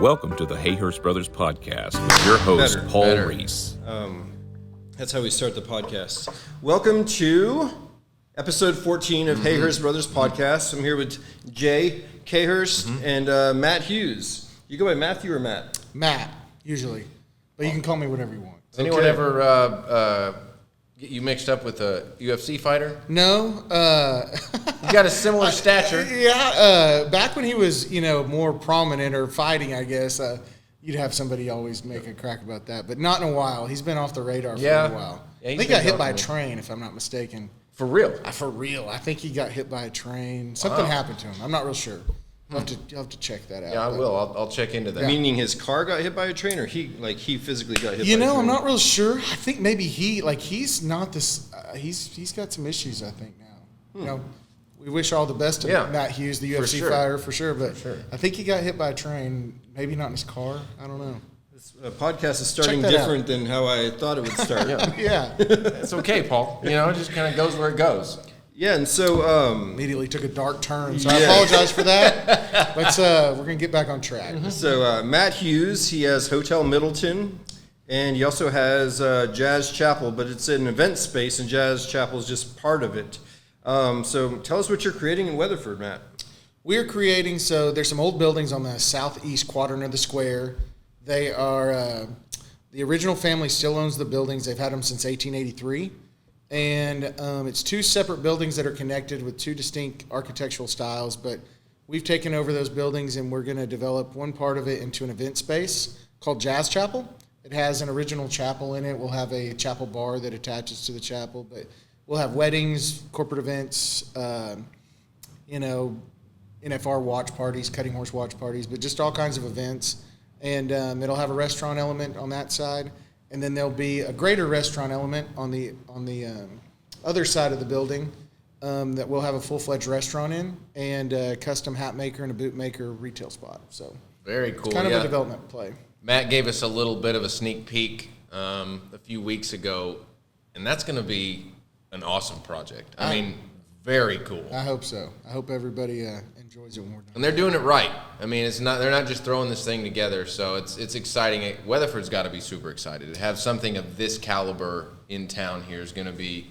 Welcome to the Hayhurst Brothers Podcast with your host, Paul Reese. That's how we start the podcast. Welcome to episode 14 of Hayhurst Brothers Podcast. I'm here with Jay Hayhurst and Matt Hughes. You go by Matthew or Matt? Matt, usually. But you can call me whatever you want. Has anyone ever get you mixed up with a UFC fighter? No. You got a similar stature. Yeah. Back when he was, more prominent or fighting, I guess, you'd have somebody always make a crack about that. But not in a while. He's been off the radar for a while. Yeah, I think he got hit by a train, if I'm not mistaken. For real? For real. I think he got hit by a train. Something happened to him. I'm not real sure. You'll have to check that out. Yeah, I will. I'll check into that. Meaning his car got hit by a train, or he physically got hit by a train? I'm not real sure. I think maybe he's not this. He's got some issues, I think, now. We wish all the best to Matt Hughes, the UFC fighter, for sure. But I think he got hit by a train, maybe not in his car. I don't know. This podcast is starting different than how I thought it would start. Yeah. It's okay, Paul. It just kind of goes where it goes. Yeah, and so immediately took a dark turn, so I apologize for that. We're gonna get back on track. So Matt Hughes, he has Hotel Middleton, and he also has Jazz Chapel, but it's an event space, and Jazz Chapel is just part of it. So tell us what you're creating in Weatherford, Matt. We're creating, so there's some old buildings on the southeast quadrant of the square. They are the original family still owns the buildings. They've had them since 1883. And it's two separate buildings that are connected with two distinct architectural styles, but we've taken over those buildings and we're going to develop one part of it into an event space called Jazz Chapel. It has an original chapel in it. We'll have a chapel bar that attaches to the chapel, but we'll have weddings, corporate events, NFR watch parties, cutting horse watch parties, but just all kinds of events. And it'll have a restaurant element on that side. And then there'll be a greater restaurant element on the other side of the building that we'll have a full-fledged restaurant in, and a custom hat maker and a boot maker retail spot. So very cool. It's kind of a development play. Matt gave us a little bit of a sneak peek a few weeks ago, and that's going to be an awesome project. I mean, very cool. I hope so. I hope everybody enjoys it when we're done. And they're doing it right. I mean, they're not just throwing this thing together, so it's exciting. Weatherford's got to be super excited. To have something of this caliber in town here is going to be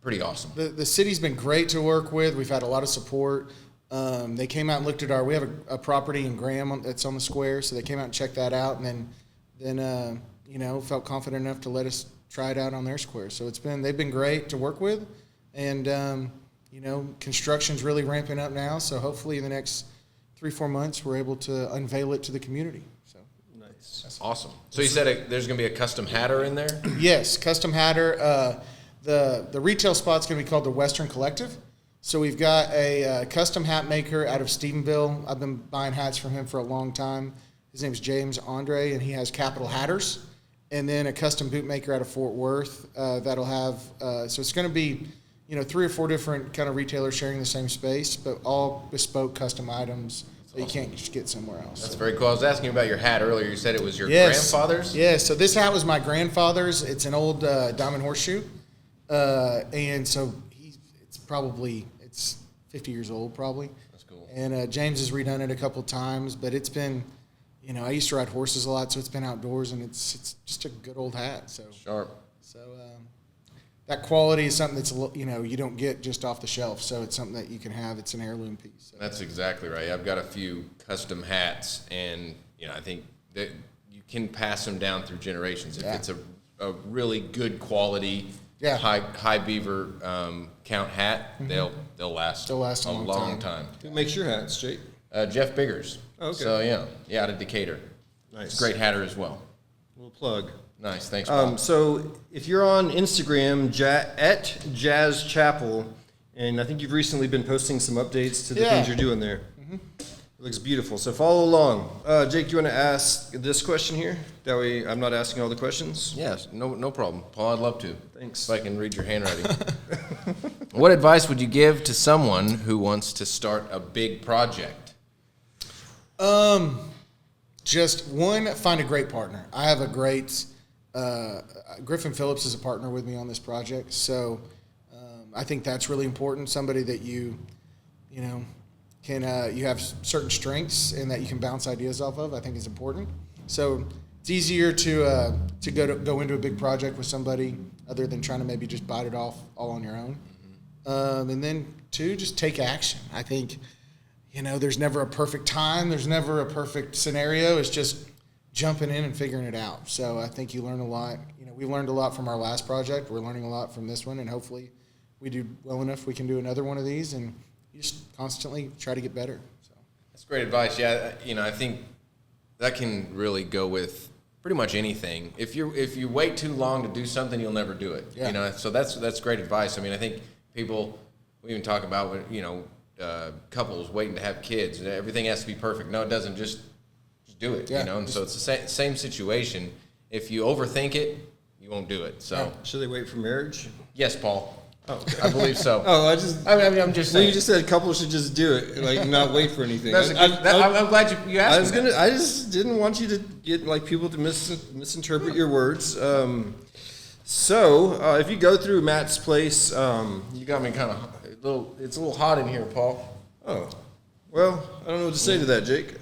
pretty awesome. The city's been great to work with. We've had a lot of support. They came out and looked at we have a property in Graham that's on the square, so they came out and checked that out, and then felt confident enough to let us try it out on their square. So they've been great to work with, and construction's really ramping up now, so hopefully in the next 3-4 months we're able to unveil it to the community. So nice. That's awesome. So you said there's going to be a custom hatter in there? Yes, custom hatter. The retail spot's going to be called the Western Collective. So we've got a custom hat maker out of Stephenville. I've been buying hats from him for a long time. His name's James Andre, and he has Capital Hatters. And then a custom boot maker out of Fort Worth that'll have so it's going to be 3 or 4 different kind of retailers sharing the same space, but all bespoke custom items that you can't just get somewhere else. That's very cool. I was asking you about your hat earlier. You said it was your grandfather's? Yes. So this hat was my grandfather's. It's an old diamond horseshoe. And so it's 50 years old probably. That's cool. And James has redone it a couple times, but it's been, I used to ride horses a lot, so it's been outdoors, and it's just a good old hat. So sharp. So that quality is something that's, you don't get just off the shelf. So it's something that you can have. It's an heirloom piece. So. That's exactly right. I've got a few custom hats, and, I think that you can pass them down through generations. If it's a really good quality, high beaver count hat, they'll last. They'll last a long time. Who makes your hats, Jake? Jeff Biggers. Okay. So, out of Decatur. Nice. It's a great hatter as well. Little plug. Nice. Thanks, Paul. So if you're on Instagram, at Jazz Chapel, and I think you've recently been posting some updates to the things you're doing there. Mm-hmm. It looks beautiful. So follow along. Jake, do you want to ask this question here? That way I'm not asking all the questions. Yes, no problem. Paul, I'd love to. Thanks. If I can read your handwriting. What advice would you give to someone who wants to start a big project? Just one, find a great partner. I have a great, Griffin Phillips is a partner with me on this project. So I think that's really important. Somebody that you you have certain strengths and that you can bounce ideas off of, I think is important. So it's easier to go into a big project with somebody other than trying to maybe just bite it off all on your own. And then 2, just take action. I think, there's never a perfect time. There's never a perfect scenario. It's just jumping in and figuring it out. So I think you learn a lot. We learned a lot from our last project. We're learning a lot from this one, and hopefully we do well enough we can do another one of these, and you just constantly try to get better. So that's great advice. Yeah, I think that can really go with pretty much anything. If you wait too long to do something, you'll never do it. Yeah. So that's great advice. I think people, we even talk about couples waiting to have kids. Everything has to be perfect. No, it doesn't. Just do it. Yeah. And so it's the same situation. If you overthink it, you won't do it. So should they wait for marriage? Yes, Paul. Oh, okay. I believe so. I'm just saying. saying. You just said couples should just do it, like not wait for anything. I'm glad you asked me. I just didn't want you to get people to misinterpret your words. So if you go through Matt's place, You got me kind of it's a little hot in here, Paul. Oh, well, I don't know what to say to that, Jake.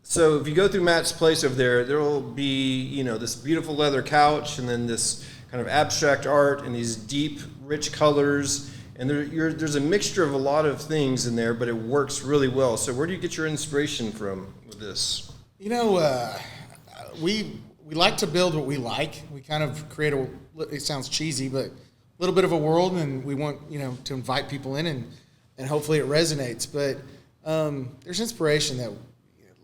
So if you go through Matt's place over there will be, this beautiful leather couch, and then this kind of abstract art and these deep, rich colors. And there's a mixture of a lot of things in there, but it works really well. So where do you get your inspiration from with this? We like to build what we like. We kind of create it sounds cheesy, but a little bit of a world, and we want, to invite people in, and hopefully it resonates. But there's inspiration that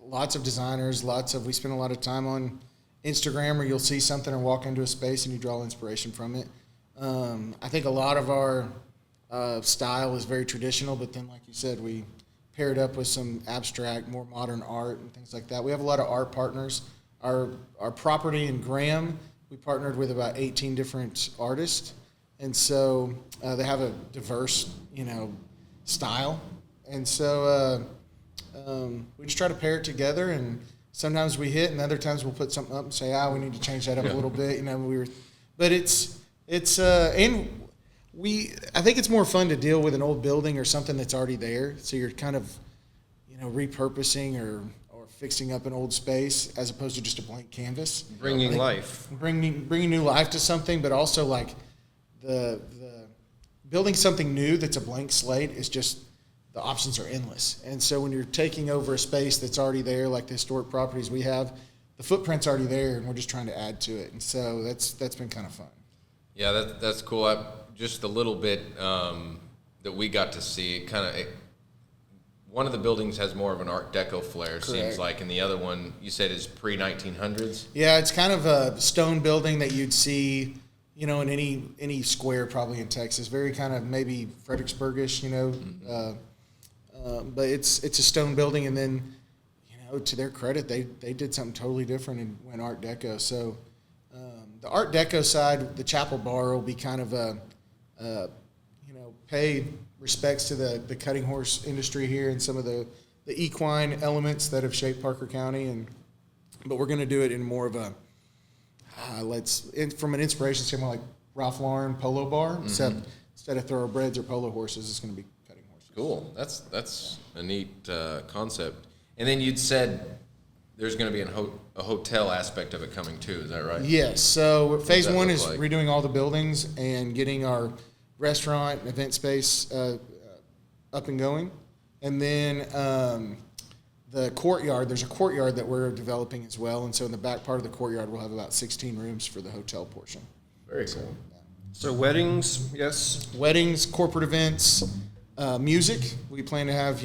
lots of designers, we spend a lot of time on Instagram, or you'll see something and walk into a space and you draw inspiration from it. I think a lot of our style is very traditional, but then, like you said, we pair it up with some abstract, more modern art and things like that. We have a lot of art partners. Our property in Graham, we partnered with about 18 different artists, and so they have a diverse, style. And so we just try to pair it together, and sometimes we hit, and other times we'll put something up and say, we need to change that up a little bit. But I think it's more fun to deal with an old building or something that's already there. So you're kind of, repurposing or fixing up an old space as opposed to just a blank canvas. Bringing life. Bringing new life to something, but also like the building something new that's a blank slate is just, the options are endless. And so when you're taking over a space that's already there, like the historic properties we have, the footprint's already there, and we're just trying to add to it. And so that's been kind of fun. Yeah, that's cool. Just a little bit that we got to see, one of the buildings has more of an Art Deco flair, Correct. Seems like, and the other one, you said, is pre-1900s? Yeah, it's kind of a stone building that you'd see, in any square probably in Texas. Very kind of maybe Fredericksburgish, but it's a stone building, and then, to their credit, they did something totally different and went Art Deco. So the Art Deco side, the chapel bar will be kind of pay respects to the cutting horse industry here and some of the equine elements that have shaped Parker County, but we're going to do it in more of a from an inspiration standpoint, like Ralph Lauren polo bar. Mm-hmm. Instead of thoroughbreds or polo horses, it's going to be cutting horses. Cool. That's a neat concept. And then you'd said there's going to be a hotel aspect of it coming too. Is that right? Yes. So phase one is like? redoing all the buildings and getting our restaurant and event space up and going. And then the courtyard, there's a courtyard that we're developing as well. And so in the back part of the courtyard, we'll have about 16 rooms for the hotel portion. Very cool. So weddings, yes? Weddings, corporate events, music. We plan to have,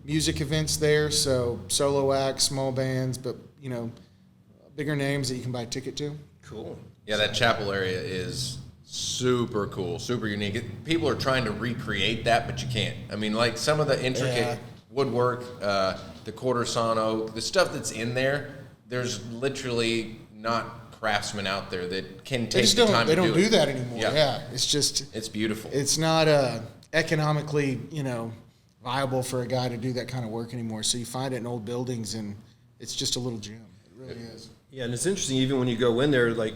music events there. So solo acts, small bands, but, bigger names that you can buy a ticket to. Cool. Yeah, that chapel area is super cool, super unique. People are trying to recreate that, but you can't. I mean, like some of the intricate woodwork, the quarter-sawn oak, the stuff that's in there, there's literally not craftsmen out there that can take the time to do it. They don't do that anymore. Yeah. It's beautiful. It's not economically, viable for a guy to do that kind of work anymore. So you find it in old buildings, and it's just a little gem. It really is. Yeah, and it's interesting, even when you go in there, like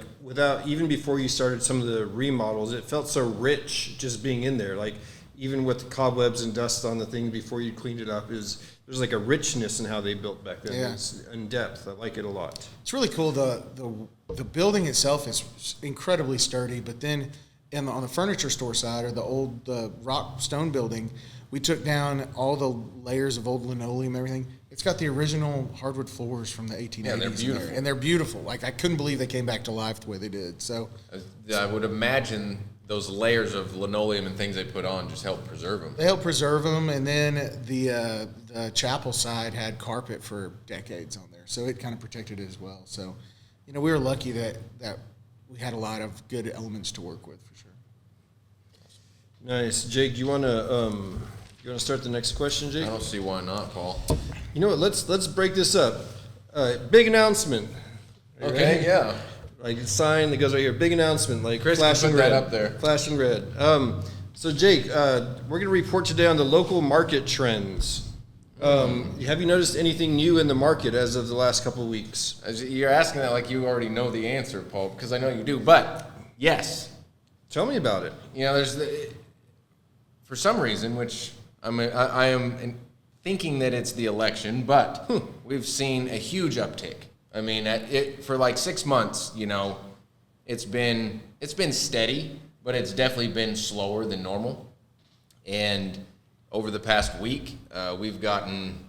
even before you started some of the remodels, it felt so rich just being in there. Like even with the cobwebs and dust on the thing before you cleaned it up, there's like a richness in how they built back then. Yeah. It's in depth. I like it a lot. It's really cool. The building itself is incredibly sturdy, but then on the furniture store side, or the old rock stone building, we took down all the layers of old linoleum and everything. It's got the original hardwood floors from the 1880s. Yeah, they're beautiful. And they're beautiful. Like, I couldn't believe they came back to life the way they did. So I would imagine those layers of linoleum and things they put on just help preserve them. they helped preserve them. And then the chapel side had carpet for decades on there. So it kind of protected it as well. So, we were lucky that we had a lot of good elements to work with, for sure. Nice. Jake, you want to start the next question, Jake? I don't see why not, Paul. You know what? Let's break this up. Big announcement. Okay, right? yeah. Like a sign that goes right here. Big announcement. Like Chris, flashing put red. that up there. Flashing red. So Jake, we're going to report today on the local market trends. Have you noticed anything new in the market as of the last couple of weeks? You're asking that like you already know the answer, Paul, because I know you do. But yes, Tell me about it. there's for some reason, which I am thinking that it's the election, but we've seen a huge uptick. I mean, for like 6 months, it's been steady, but it's definitely been slower than normal. And over the past week, we've gotten,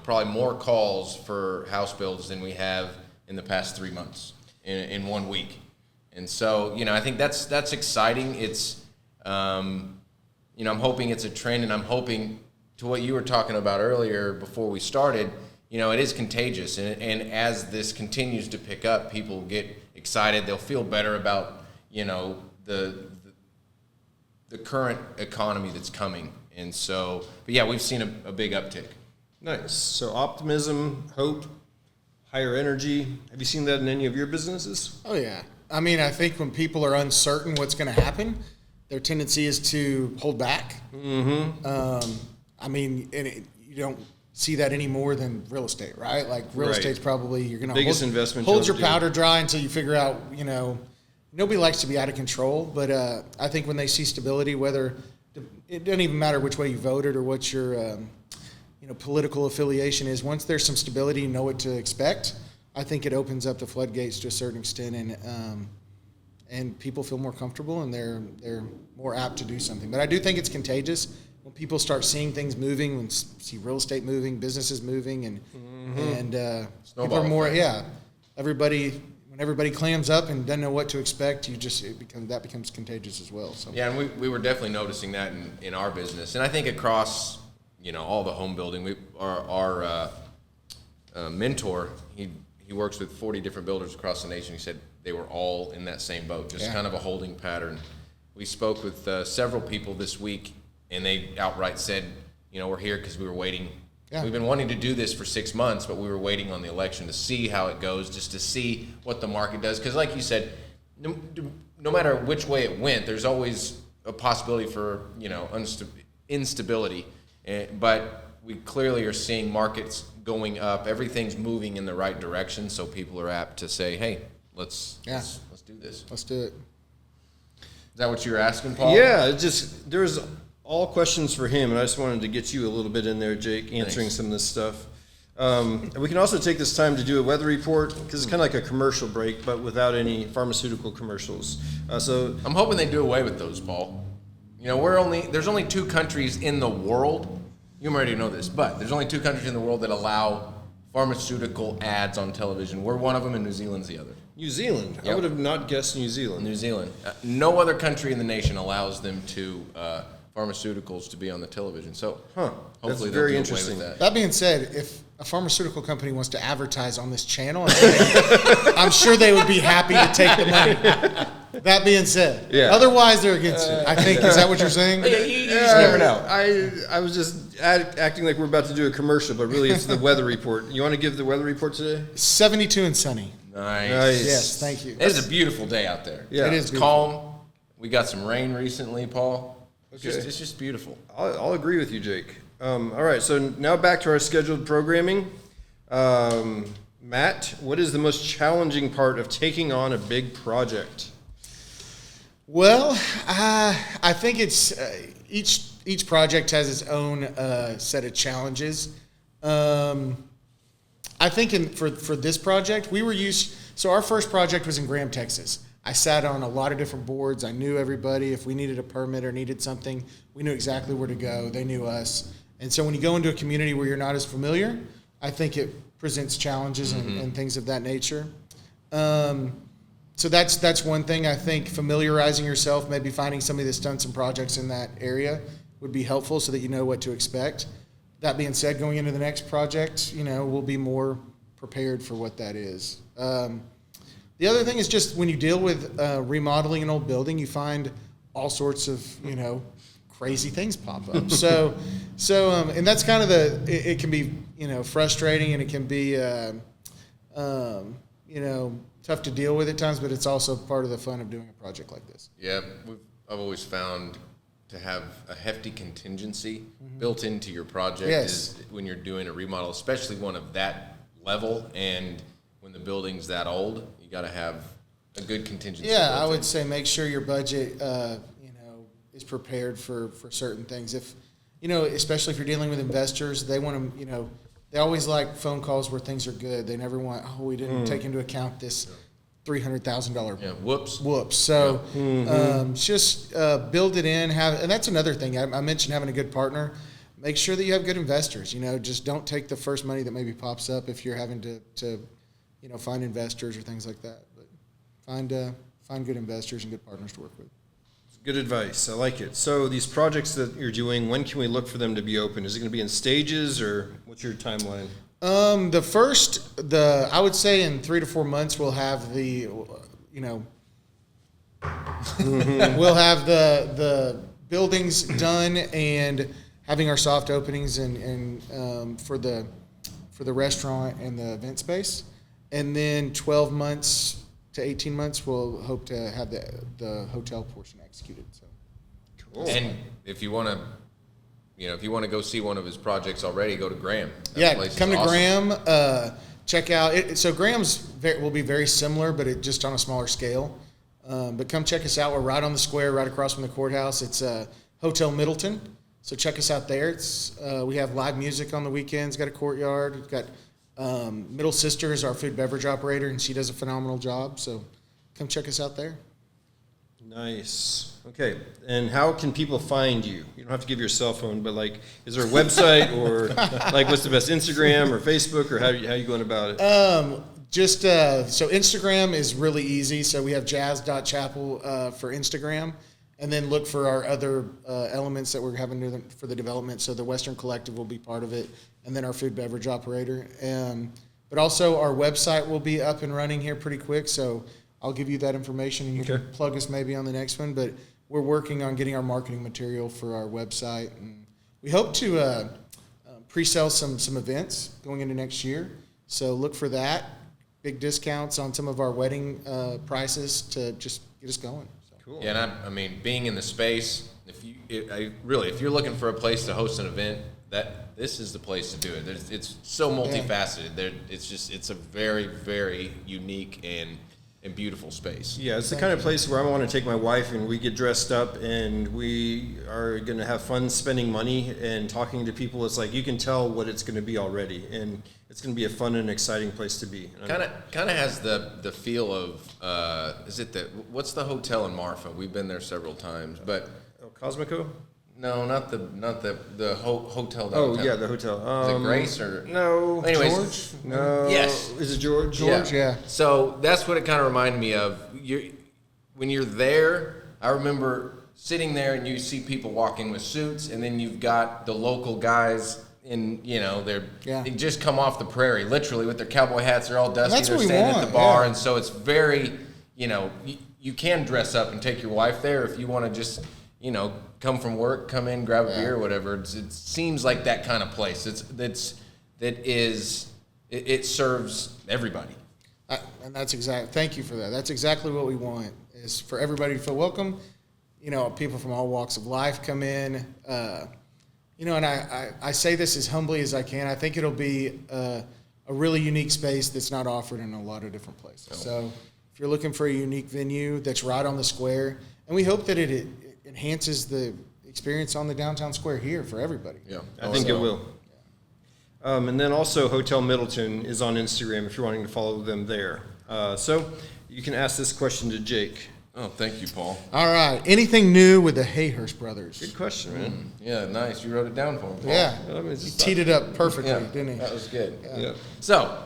probably more calls for house builds than we have in the past 3 months in 1 week. And so, I think that's exciting. It's, I'm hoping it's a trend, and I'm hoping, to what you were talking about earlier before we started, it is contagious. And as this continues to pick up, people get excited. They'll feel better about, the current economy that's coming. And so, but yeah, we've seen a big uptick. Nice. So optimism, hope, higher energy. Have you seen that in any of your businesses? Oh, yeah. I mean, I think when people are uncertain what's going to happen, their tendency is to hold back. Mm-hmm. You don't see that any more than real estate, right? Like real estate's probably, you're going to hold your powder dry until you figure out, nobody likes to be out of control. But I think when they see stability, whether it doesn't even matter which way you voted or what your political affiliation is, once there's some stability, you know what to expect. I think it opens up the floodgates to a certain extent, and people feel more comfortable, and they're more apt to do something. But I do think it's contagious when people start seeing things moving, when see real estate moving, businesses moving, and people are more when everybody clams up and doesn't know what to expect, that becomes contagious as well. So yeah, and we were definitely noticing that in our business, and I think across all the home building, our mentor, he works with 40 different builders across the nation. He said they were all in that same boat, just kind of a holding pattern. We spoke with several people this week, and they outright said, we're here because we were waiting. Yeah. We've been wanting to do this for 6 months, but we were waiting on the election to see how it goes, just to see what the market does. Because like you said, no matter which way it went, there's always a possibility for, instability. But we clearly are seeing markets going up. Everything's moving in the right direction, so people are apt to say, hey, let's do this. Let's do it. Is that what you were asking, Paul? Yeah, there's all questions for him, and I just wanted to get you a little bit in there, Jake, answering some of this stuff. And we can also take this time to do a weather report, because it's kind of like a commercial break, but without any pharmaceutical commercials. So I'm hoping they do away with those, Paul. There's only 2 countries in the world. You already know this, but there's only 2 countries in the world that allow pharmaceutical ads on television. We're one of them, and New Zealand's the other. New Zealand. Yep. I would have not guessed New Zealand. New Zealand. No other country in the nation allows them to pharmaceuticals to be on the television. So hopefully that's very they'll do interesting. away with that. That being said, if a pharmaceutical company wants to advertise on this channel, I'm sure they would be happy to take the money. That being said, otherwise they're against it. I think, is that what you're saying? You just never know. I was just acting like we're about to do a commercial, but really it's the weather report. You want to give the weather report today? 72 and sunny. Nice. Yes, thank you. It is a beautiful day out there. Yeah. It is It's beautiful. calm. We got some rain recently, Paul. It's just beautiful. I'll agree with you, Jake. All right, so now back to our scheduled programming. Matt, what is the most challenging part of taking on a big project? Well, I think it's, each project has its own set of challenges. I think for this project, so our first project was in Graham, Texas. I sat on a lot of different boards. I knew everybody. If we needed a permit or needed something, we knew exactly where to go. They knew us. And so when you go into a community where you're not as familiar, I think it presents challenges and things of that nature. So that's one thing. I think familiarizing yourself, maybe finding somebody that's done some projects in that area would be helpful so that you know what to expect. That being said, going into the next project, we'll be more prepared for what that is. The other thing is just when you deal with remodeling an old building, you find all sorts of, crazy things pop up. So, and that's kind of it can be, frustrating, and it can be, tough to deal with at times, but it's also part of the fun of doing a project like this. Yeah, I've always found to have a hefty contingency built into your project is when you're doing a remodel, especially one of that level, and when the building's that old, you got to have a good contingency. Yeah, I would say make sure your budget, is prepared for certain things. If, especially if you're dealing with investors, they want to, they always like phone calls where things are good. They never want, we didn't take into account this $300,000. Yeah, whoops. So just build it in. And that's another thing. I mentioned having a good partner. Make sure that you have good investors. Just don't take the first money that maybe pops up if you're having to find investors or things like that. But find good investors and good partners to work with. Good advice. I like it. So these projects that you're doing, when can we look for them to be open? Is it going to be in stages, or what's your timeline? I would say in 3 to 4 months we'll have we'll have the buildings done and having our soft openings and for the restaurant and the event space, and then 12 months to 18 months we'll hope to have the hotel portion executed. So cool. And if you want to go see one of his projects already, go to Graham. Come to Graham. Check out it. So Graham's will be very similar, but it just on a smaller scale. But come check us out. We're right on the square, right across from the courthouse. It's Hotel Middleton. So check us out there. We have live music on the weekends. Got a courtyard. We've got Middle Sister is our food beverage operator, and she does a phenomenal job. So come check us out there. Nice. Okay. And how can people find you? You don't have to give your cell phone, but is there a website or what's the best, Instagram or Facebook, or how you going about it? So Instagram is really easy. So we have jazz.chapel for Instagram, and then look for our other elements that we're having for the development. So the Western Collective will be part of it, and then our food beverage operator. But also our website will be up and running here pretty quick. So I'll give you that information, and you can plug us maybe on the next one. But we're working on getting our marketing material for our website, and we hope to pre-sell some events going into next year. So look for that. Big discounts on some of our wedding prices to just get us going. So. Cool. Yeah, and I being in the space, if you're looking for a place to host an event, this is the place to do it. It's so multifaceted. It's a very, very unique and beautiful space. Yeah, it's the kind of place where I want to take my wife and we get dressed up and we are going to have fun spending money and talking to people. It's like you can tell what it's going to be already, and it's going to be a fun and exciting place to be. Kind of has the feel of what's the hotel in Marfa? We've been there several times, but Cosmico? No, not the hotel downtown. Oh yeah, the hotel. Is it Grace or no? Anyways, George? No. Yes. Is it George? George, yeah. So that's what it kind of reminded me of. When you're there, I remember sitting there and you see people walking with suits, and then you've got the local guys they just come off the prairie, literally with their cowboy hats. They're all dusty. They're standing at the bar, and so it's very, you can dress up and take your wife there if you want to just. Come from work, come in, grab a beer, or whatever. It seems like that kind of place. It serves everybody. And that's thank you for that. That's exactly what we want, is for everybody to feel welcome. People from all walks of life come in. And I say this as humbly as I can. I think it'll be a really unique space that's not offered in a lot of different places. So if you're looking for a unique venue that's right on the square, and we hope that it enhances the experience on the downtown square here for everybody. Yeah, I think it will. And then also Hotel Middleton is on Instagram if you're wanting to follow them there. So you can ask this question to Jake. Oh, thank you, Paul. All right. Anything new with the Hayhurst brothers? Good question, man. Yeah, nice. You wrote it down for him, Paul. Yeah. I mean, He teed it up perfectly, didn't he? That was good. Yeah. So,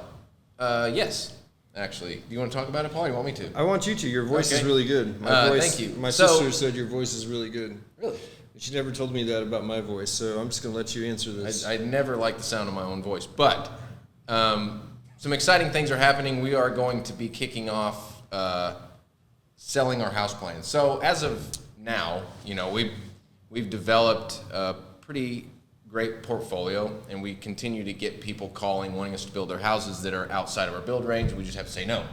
yes, actually. Do you want to talk about it, Paul, or you want me to? I want you to. Your voice is Okay. really good. My voice, thank you. My So- sister said your voice is really good. Really? She never told me that about my voice, so I'm just going to let you answer this. I never like the sound of my own voice, but some exciting things are happening. We are going to be kicking off selling our house plans. So as of now, we've developed a pretty great portfolio, and we continue to get people calling, wanting us to build their houses that are outside of our build range. We just have to say no.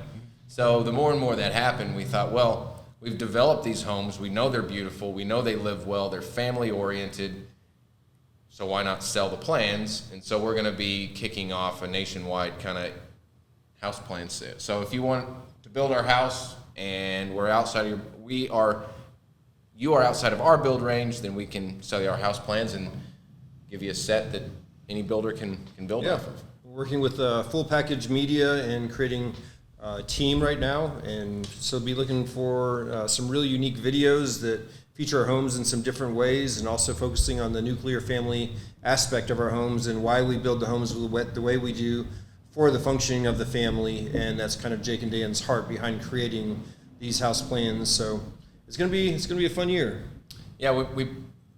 So the more and more that happened, we thought, well, we've developed these homes. We know they're beautiful. We know they live well. They're family oriented. So why not sell the plans? And so we're going to be kicking off a nationwide kind of house plan sale. So if you want to build our house and you are outside of our build range, then we can sell you our house plans and give you a set that any builder can build off of. We're working with Full Package Media and creating a team right now, and so be looking for some really unique videos that feature our homes in some different ways, and also focusing on the nuclear family aspect of our homes and why we build the homes the way we do for the functioning of the family. And that's kind of Jake and Dan's heart behind creating these house plans. So it's gonna be a fun year. Yeah,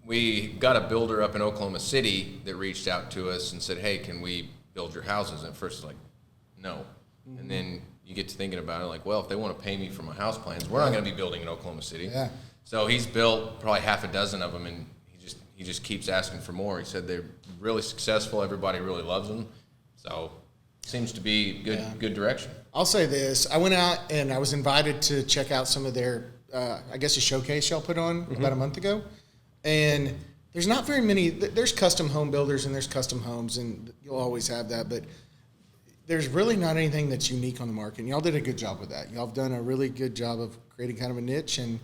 we got a builder up in Oklahoma City that reached out to us and said, hey, can we build your houses? And at first it's like, no. Mm-hmm. And then you get to thinking about it, like, well, if they want to pay me for my house plans, we're not going to be building in Oklahoma City. Yeah. So he's built probably half a dozen of them, and he just keeps asking for more. He said they're really successful. Everybody really loves them. So seems to be good direction. I'll say this. I went out and I was invited to check out some of their, I guess, a showcase y'all put on about a month ago. And there's not very many. There's custom home builders and there's custom homes, and you'll always have that. But there's really not anything that's unique on the market. And y'all did a good job with that. Y'all have done a really good job of creating kind of a niche and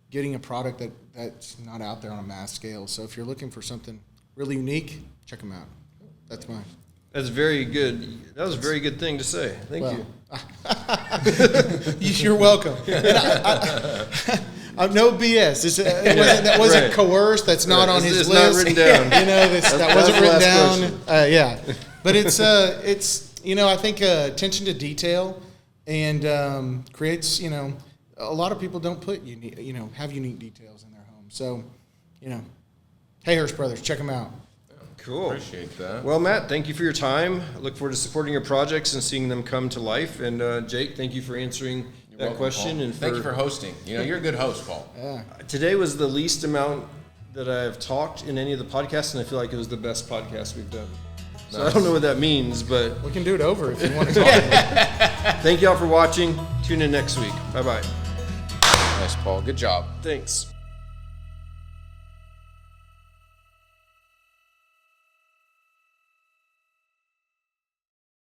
getting a product that's not out there on a mass scale. So if you're looking for something really unique, check them out. That's mine. That's very good. That was a very good thing to say. Thank you. You're welcome. And no BS. That wasn't coerced. That's not on his list. It's not written down. That wasn't written down. Yeah, but it's I think attention to detail and creates. A lot of people don't put have unique details in their home. So, Hayhurst Brothers, check them out. Cool. Appreciate that. Well, Matt, thank you for your time. I look forward to supporting your projects and seeing them come to life. And Jake, thank you for answering that question. Paul. And thank you for hosting. You're a good host, Paul. Yeah. Today was the least amount that I've talked in any of the podcasts, and I feel like it was the best podcast we've done. So I don't know what that means, but we can do it over if you want to talk. Thank y'all for watching. Tune in next week. Bye-bye. Nice, Paul. Good job. Thanks.